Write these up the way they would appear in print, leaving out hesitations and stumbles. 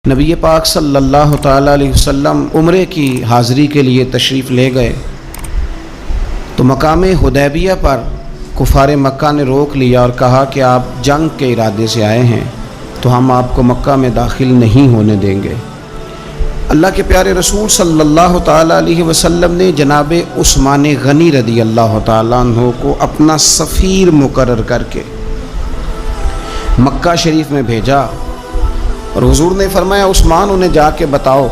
نبی پاک صلی اللہ تعالیٰ علیہ وسلم عمرے کی حاضری کے لیے تشریف لے گئے تو مقام حدیبیہ پر کفار مکہ نے روک لیا اور کہا کہ آپ جنگ کے ارادے سے آئے ہیں تو ہم آپ کو مکہ میں داخل نہیں ہونے دیں گے۔ اللہ کے پیارے رسول صلی اللہ تعالیٰ علیہ وسلم نے جناب عثمان غنی رضی اللہ تعالیٰ عنہ کو اپنا سفیر مقرر کر کے مکہ شریف میں بھیجا اور حضور نے فرمایا عثمان انہیں جا کے بتاؤ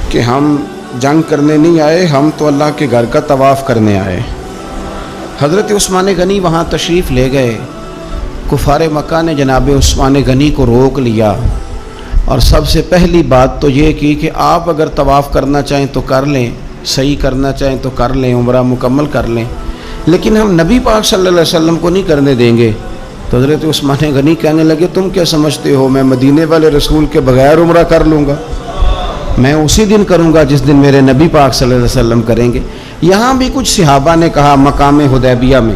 کہ ہم جنگ کرنے نہیں آئے، ہم تو اللہ کے گھر کا طواف کرنے آئے۔ حضرت عثمان غنی وہاں تشریف لے گئے۔ کفار مکہ نے جناب عثمان غنی کو روک لیا اور سب سے پہلی بات تو یہ کی کہ آپ اگر طواف کرنا چاہیں تو کر لیں، صحیح کرنا چاہیں تو کر لیں، عمرہ مکمل کر لیں، لیکن ہم نبی پاک صلی اللہ علیہ وسلم کو نہیں کرنے دیں گے۔ تو حضرت عثمان غنی کہنے لگے تم کیا سمجھتے ہو میں مدینے والے رسول کے بغیر عمرہ کر لوں گا؟ میں اسی دن کروں گا جس دن میرے نبی پاک صلی اللہ علیہ وسلم کریں گے۔ یہاں بھی کچھ صحابہ نے کہا مقام حدیبیہ میں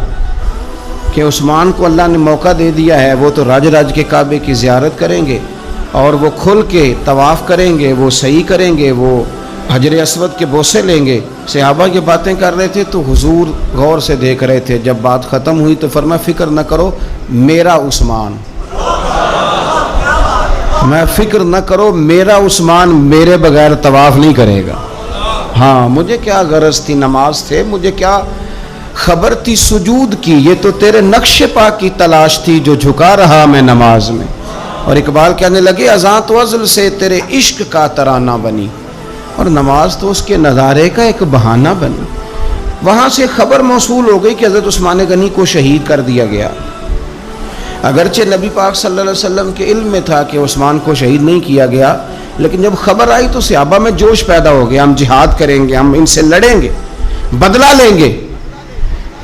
کہ عثمان کو اللہ نے موقع دے دیا ہے، وہ تو راج راج کے کعبے کی زیارت کریں گے اور وہ کھل کے طواف کریں گے، وہ صحیح کریں گے، وہ حجر اسود کے بوسے لیں گے۔ صحابہ یہ باتیں کر رہے تھے تو حضور غور سے دیکھ رہے تھے۔ جب بات ختم ہوئی تو فرمایا فکر نہ کرو میرا عثمان، میں فکر نہ کرو میرا عثمان میرے بغیر طواف نہیں کرے گا۔ ہاں مجھے کیا غرض تھی نماز سے، مجھے کیا خبر تھی سجود کی، یہ تو تیرے نقش پا کی تلاش تھی جو جھکا رہا میں نماز میں۔ اور اقبال کہنے لگے اذاں تو ازل سے تیرے عشق کا ترانہ بنی، اور نماز تو اس کے نظارے کا ایک بہانہ بنی۔ وہاں سے خبر موصول ہو گئی کہ حضرت عثمان غنی کو شہید کر دیا گیا۔ اگرچہ نبی پاک صلی اللہ علیہ وسلم کے علم میں تھا کہ عثمان کو شہید نہیں کیا گیا، لیکن جب خبر آئی تو صحابہ میں جوش پیدا ہو گیا، ہم جہاد کریں گے، ہم ان سے لڑیں گے، بدلہ لیں گے۔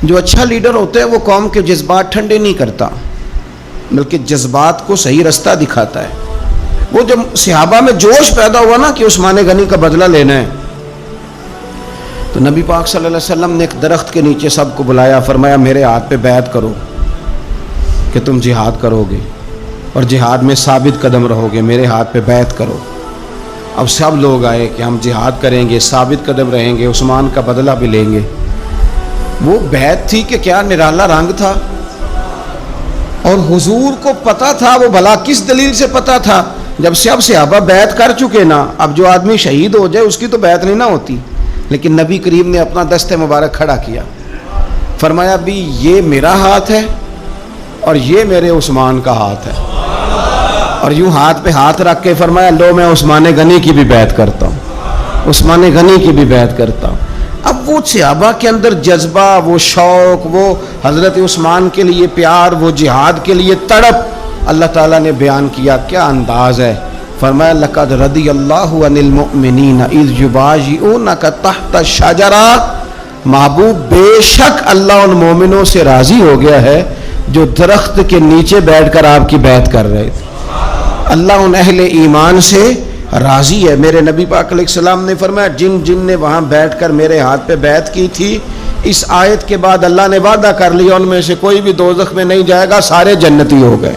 جو اچھا لیڈر ہوتا ہے وہ قوم کے جذبات ٹھنڈے نہیں کرتا بلکہ جذبات کو صحیح رستہ دکھاتا ہے۔ وہ جب صحابہ میں جوش پیدا ہوا نا کہ عثمان غنی کا بدلہ لینا ہے تو نبی پاک صلی اللہ علیہ وسلم نے ایک درخت کے نیچے سب کو بلایا، فرمایا میرے ہاتھ پہ بیعت کرو کہ تم جہاد کرو گے اور جہاد میں ثابت قدم رہو گے، میرے ہاتھ پہ بیعت کرو۔ اب سب لوگ آئے کہ ہم جہاد کریں گے، ثابت قدم رہیں گے، عثمان کا بدلہ بھی لیں گے۔ وہ بیعت تھی کہ کیا نرالا رنگ تھا، اور حضور کو پتا تھا، وہ بھلا کس دلیل سے پتا تھا؟ جب سب صحابہ بیعت کر چکے نا، اب جو آدمی شہید ہو جائے اس کی تو بیعت نہیں نہ ہوتی، لیکن نبی کریم نے اپنا دست مبارک کھڑا کیا، فرمایا بھی یہ میرا ہاتھ ہے اور یہ میرے عثمان کا ہاتھ ہے، اور یوں ہاتھ پہ ہاتھ رکھ کے فرمایا لو میں عثمان غنی کی بھی بیعت کرتا ہوں، عثمان غنی کی بھی بیعت کرتا ہوں۔ اب وہ صحابہ کے اندر جذبہ، وہ شوق، وہ حضرت عثمان کے لیے پیار، وہ جہاد کے لیے تڑپ اللہ تعالیٰ نے بیان کیا۔ کیا انداز ہے! فرمایا لقد رضی اللہ عن المؤمنین اذ یبایعونک تحت الشجرہ، محبوب بے شک اللہ ان مومنوں سے راضی ہو گیا ہے جو درخت کے نیچے بیٹھ کر آپ کی بیعت کر رہے تھے۔ اللہ ان اہل ایمان سے راضی ہے۔ میرے نبی پاک علیہ السلام نے فرمایا جن نے وہاں بیٹھ کر میرے ہاتھ پہ بیعت کی تھی، اس آیت کے بعد اللہ نے وعدہ کر لیا ان میں سے کوئی بھی دوزخ میں نہیں جائے گا، سارے جنتی ہو گئے۔